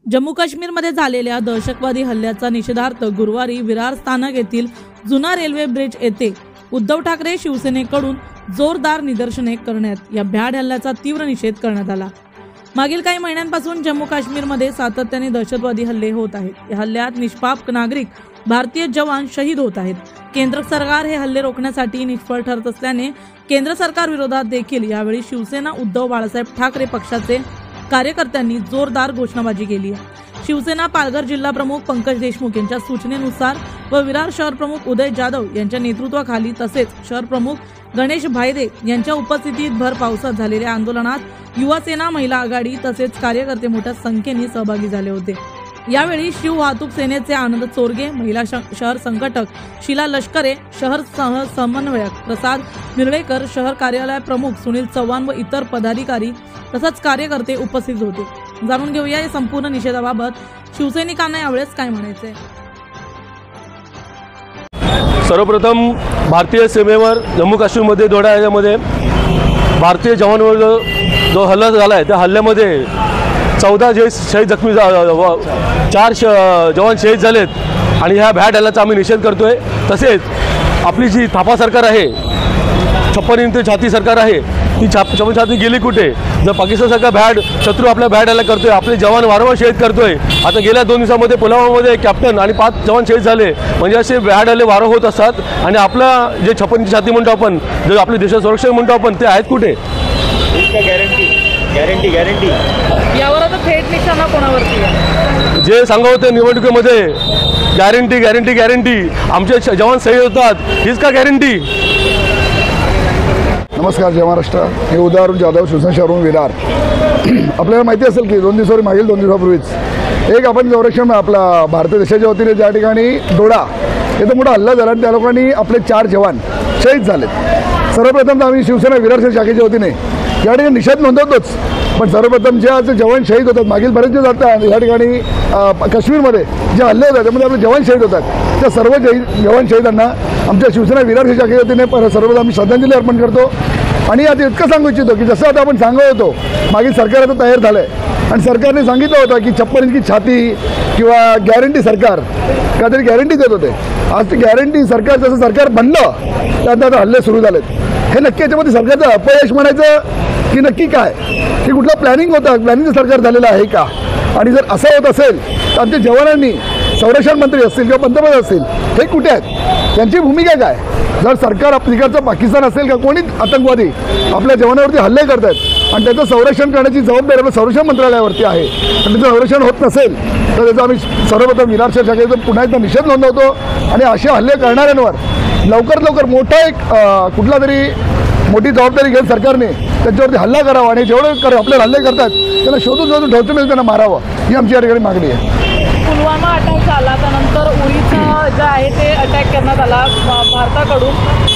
जम्मू काश्मीरमध्ये झालेल्या दहशतवादी हल्ल्याचा निषेधार्थ गुरुवारी विरार स्थानक येथील जुना रेल्वे ब्रिज येथे उद्धव ठाकरे शिवसेनेकडून जोरदार निदर्शने करण्यात या भ्याड हल्ल्याचा तीव्र निषेध करण्यात आला। मागील काही महिन्यांपासून जम्मू काश्मीरमध्ये सातत्याने दहशतवादी हल्ले होत आहेत। या हल्ल्यात निष्पाप नागरिक भारतीय जवान शहीद होत आहेत। केंद्र सरकार हे हल्ले रोखण्यासाठी निष्फळ ठरत असल्याने केंद्र सरकार विरोधात देखील यावेळी शिवसेना उद्धव बाळासाहेब ठाकरे पक्षाचे कार्यकर्त्यांनी जोरदार घोषणाबाजी केली आहे। शिवसेना पालघर जिल्हा प्रमुख पंकज देशमुख यांच्या सूचनेनुसार व विरार शहर प्रमुख उदय जाधव यांच्या नेतृत्वाखाली तसेच शहर प्रमुख गणेश भायदे यांच्या उपस्थितीत भर पावसात झालेल्या आंदोलनात युवा सेना महिला आघाडी तसेच कार्यकर्ते मोठ्या संख्येने सहभागी झाले होते। यावेळी शिव वाहतूक सेनेचे आनंद चोरगे, महिला शहर संघटक शीला लष्करे, शहर समन्वयक प्रसाद मिरळेकर, शहर कार्यालय प्रमुख सुनील चव्हाण व इतर पदाधिकारी तसंच कार्यकर्ते उपस्थित होते। जाणून घेऊया या संपूर्ण निषेधाबाबत शिवसैनिकांना यावेळेस काय म्हणायचे। सर्वप्रथम भारतीय सीमेवर जम्मू काश्मीरमध्ये दोडा यामध्ये भारतीय जवानांवर जो हल्ला झाला आहे त्या हल्ल्यामध्ये 14 शहीद जखमी 4 जवान शहीद झालेत आणि ह्या भ्याड हल्ल्याचा आम्ही निषेध करतोय। तसेच आपली जी थापा सरकार आहे 56 इंच छाती सरकार आहे ती 56 छाती गेली कुठे? जर पाकिस्तान सरकार भ्याड शत्रू आपल्या भ्याड हल्ला करतोय, आपले जवान वारंवार शहीद करतोय। आता गेल्या 2 दिवसामध्ये पुलवामामध्ये कॅप्टन आणि 5 जवान शहीद झाले। म्हणजे असे भ्याड हल्ले वारंवार होत असतात आणि आपला जे 56 इंच छाती म्हणतो आपण, जे आपले देशाचं संरक्षण म्हणतो आपण, ते आहेत कुठे? गॅरंटी यावर आता थेट निशाणा कोणावरती आहे? जे सांगा होते निवडणुकीमध्ये गॅरंटी आमचे जवान शहीद होतात, हीच का गॅरंटी? नमस्कार, जय महाराष्ट्र। मी उदय जाधव, शिवसेना शहरून विरार। आपल्याला माहिती असेल की 2 दिवसापूर्वी मागील 2 दिवसापूर्वीच एक आपण संरक्षण आपला भारतीय देशाच्या वतीने ज्या ठिकाणी दोडा इथं मोठा हल्ला झाला आणि त्या लोकांनी आपले 4 जवान शहीद झालेत। सर्वप्रथम आम्ही शिवसेना विरार शाखेच्या वतीने या ठिकाणी निषेध नोंदवतोच, पण सर्वप्रथम जे आज जवान शहीद होतात, मागील बरेच दिवस जातात या ठिकाणी काश्मीरमध्ये जे हल्ले होतात त्यामध्ये आपले जवान शहीद होतात, त्या सर्व जवान शहीदांना आमच्या शिवसेना विरार शाखेच्या वतीने सर्वप्रथम आम्ही श्रद्धांजली अर्पण करतो। आणि आता इतकं सांगू इच्छितो की जसं आता आपण सांगत होतो मागील सरकार आता तयार झालं आहे आणि सरकारने सांगितलं होतं की 56 इंची छाती किंवा गॅरंटी सरकार काहीतरी गॅरंटी देत होते। आज ती गॅरंटी सरकार जसं सरकार बनलं त्यात आता हल्ले सुरू झालेत। हे नक्की याच्यामध्ये सरकारचं अपयश म्हणायचं की नक्की काय, की कुठलं प्लॅनिंग होतं, प्लॅनिंगचं सरकार झालेलं आहे का? आणि जर असं होत असेल तर आमच्या जवानांनी, संरक्षण मंत्री असतील किंवा पंतप्रधान असतील, हे कुठे आहेत? त्यांची भूमिका काय? जर सरकार आपल्याकडचं पाकिस्तान असेल का कोणी आतंकवादी आपल्या जवानावरती हल्ले करत आहेत आणि त्याचं संरक्षण करण्याची जबाबदारी आपल्या संरक्षण मंत्रालयावरती आहे आणि त्याचं संरक्षण होत नसेल तर त्याचा आम्ही सर्वप्रथम विरार शहर शाखेचा पुन्हा एकदा निषेध नोंदवतो आणि असे हल्ले करणाऱ्यांवर लवकर मोठा एक कुठला तरी मोठी जबाबदारी घेऊन सरकारने त्यांच्यावरती हल्ला करावा आणि जेवढे आपल्याला हल्ले करतात त्यांना शोधून ठेवून त्यांना मारावं, ही आमची या ठिकाणी मागणी आहे। पुलवामा अटॅक झाला त्यानंतर उरीचं जे आहे ते अटॅक करण्यात आला भारताकडून,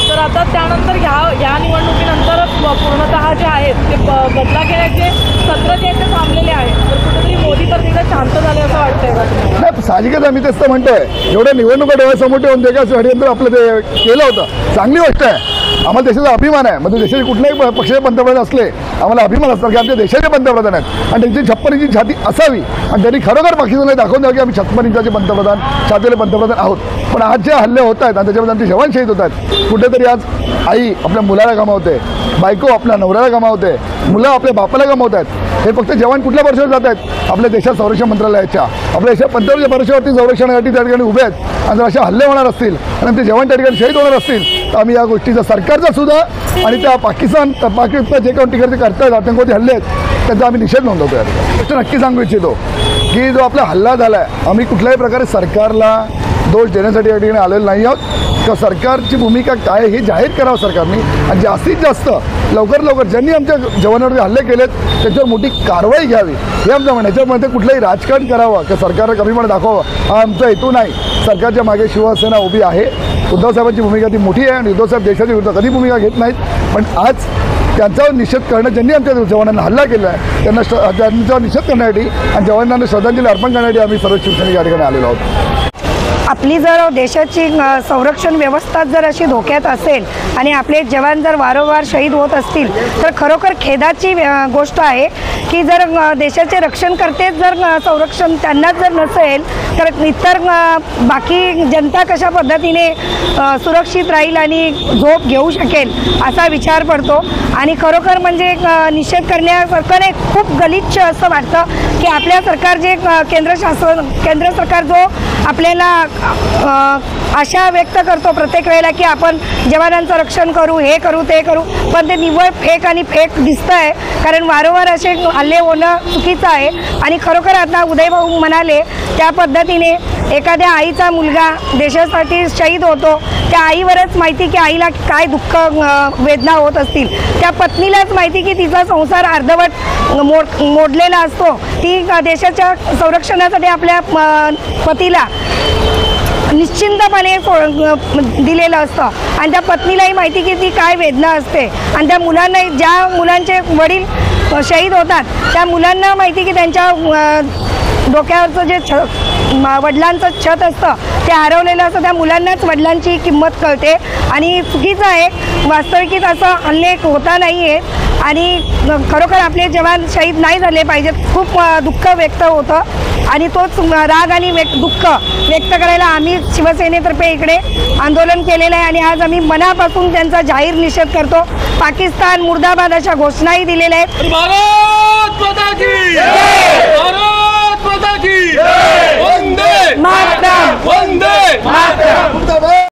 तर आता त्यानंतर ह्या निवडणुकीनंतर पूर्णतः जे आहेत ते बदला घेण्याचे सत्र जे आहे ते थांबलेले आहेत, तर कुठेतरी मोदी तर तिथे शांत झाले असं वाटतंय का? नाही, साहजिकच आम्ही तेच तर म्हणतोय, एवढ्या निवडणुका डोळ्यासमोर ठेवून ते षडयंत्र आपलं ते केलं होतं, चांगली गोष्ट आहे। आम्हाला देशाचा अभिमान आहे, म्हणजे देशाचे कुठल्याही पक्षाचे पंतप्रधान असले आम्हाला अभिमान असतात की आमच्या देशाचे पंतप्रधान आहेत आणि त्यांची 56 इंची छाती असावी आणि त्यांनी खरोखर पाकिस्तानला दाखवून द्यावं की आम्ही 56 इंचाचे पंतप्रधान, छातीले पंतप्रधान आहोत। पण आज जे हल्ले होत आहेत आणि त्याच्यामध्ये आमचे जवान शहीद होत आहेत, कुठेतरी आज आई आपल्या मुलाला गमावते, बायको आपल्या नवऱ्याला गमावते, मुलं आपल्या बापाला गमावत आहेत। हे फक्त जवान कुठल्या भरोश्यावर जात आहेत? आपल्या देशात संरक्षण मंत्रालयाच्या, आपल्या देशात पंतप्रधानाच्या भरोश्यावरती संरक्षणासाठी त्या ठिकाणी उभे आहेत। आणि जर असे हल्ले होणार असतील आणि आमचे जवान त्या ठिकाणी शहीद होणार असतील तर आम्ही या गोष्टीचा सरकारचा सुद्धा आणि त्या पाकिस्तान जे काही ठिकाणी करतात आतंकवादी हल्ले आहेत त्याचा आम्ही निषेध नोंदवतो। या गोष्ट नक्की सांगू इच्छितो की जो आपला हल्ला झाला आहे, आम्ही कुठल्याही प्रकारे सरकारला दोष देण्यासाठी या ठिकाणी आलेलो नाही आहोत, किंवा सरकारची भूमिका काय हे जाहीर करावं सरकारने आणि जास्तीत जास्त लवकर ज्यांनी आमच्या जवानांवरती हल्ले केलेत त्याच्यावर मोठी कारवाई घ्यावी हे आमचं म्हणणं। याच्यामध्ये कुठलंही राजकारण करावं किंवा सरकारला कमीपणा दाखवावं हा आमचा हेतू नाही। सरकारच्या मागे शिवसेना उभी आहे, उद्धव साहेबांची भूमिका ती मोठी आहे आणि उद्धव साहेब देशाच्या विरुद्ध कधी भूमिका घेत नाहीत, पण आज त्यांचा निषेध करणं, ज्यांनी आमच्या जवानांना हल्ला केला आहे त्यांचा निषेध करण्यासाठी आणि जवानांना श्रद्धांजली अर्पण करण्यासाठी आम्ही सर्व शिवसैनिक या ठिकाणी आलेलो आहोत। आपली जर देशाची संरक्षण व्यवस्था जर अशी धोक्यात असेल आणि आपले जवान जर वारंवार शहीद होत असतील तर खरोखर खेदाची गोष्ट आहे की जर देशाचे रक्षण करतेच जर संरक्षण त्यांनाच जर नसेल तर इतर बाकी जनता कशा पद्धतीने सुरक्षित राहील आणि झोप घेऊ शकेल असा विचार पडतो। आणि खरोखर म्हणजे निषेध करण्यासारखं नाही, खूप गलिच्छ असं वाटतं की आपल्या सरकार जे केंद्र सरकार जो आपल्याला आशा व्यक्त करतो प्रत्येक वेळेला की आपण जवानांचं रक्षण करू, हे करू ते करू, पण ते निव्वळ फेक आणि फेक दिसतं आहे। कारण वारंवार असे हल्ले होणं चुकीचं आहे। आणि खरोखर आता उदयभाऊ म्हणाले त्या पद्धतीने एखाद्या आईचा मुलगा देशासाठी शहीद होतो, त्या आईवरच माहिती की आईला काय दुःख वेदना होत असतील, त्या पत्नीलाच माहिती की तिचा संसार अर्धवट मोडलेला असतो, ती देशाच्या संरक्षणासाठी आपल्या पतीला निश्चिंतपणे दिलेलं असतं आणि त्या पत्नीलाही माहिती की ती काय वेदना असते। आणि त्या मुलांना, ज्या मुलांचे वडील शहीद होतात त्या मुलांना माहिती की त्यांच्या डोक्यावरचं जे वडिलांचं छत असतं ते हरवलेलं असतं, त्या मुलांनाच वडिलांची किंमत कळते। आणि चुकीचं आहे, वास्तविकीत असं हल्ले होता नाही आहे आणि खरोखर आपले जवान शहीद नाही झाले पाहिजेत। खूप दुःख व्यक्त होतं आणि तोच राग आणि दुःख व्यक्त करायला आम्ही शिवसेनेतर्फे इकडे आंदोलन केलेलं आहे आणि आज आम्ही मनापासून त्यांचा जाहीर निषेध करतो। पाकिस्तान मुर्दाबाद अशा घोषणाही दिलेल्या आहेत। भारत माता की जय! भारत माता की जय! वंदे मातरम! वंदे मातरम!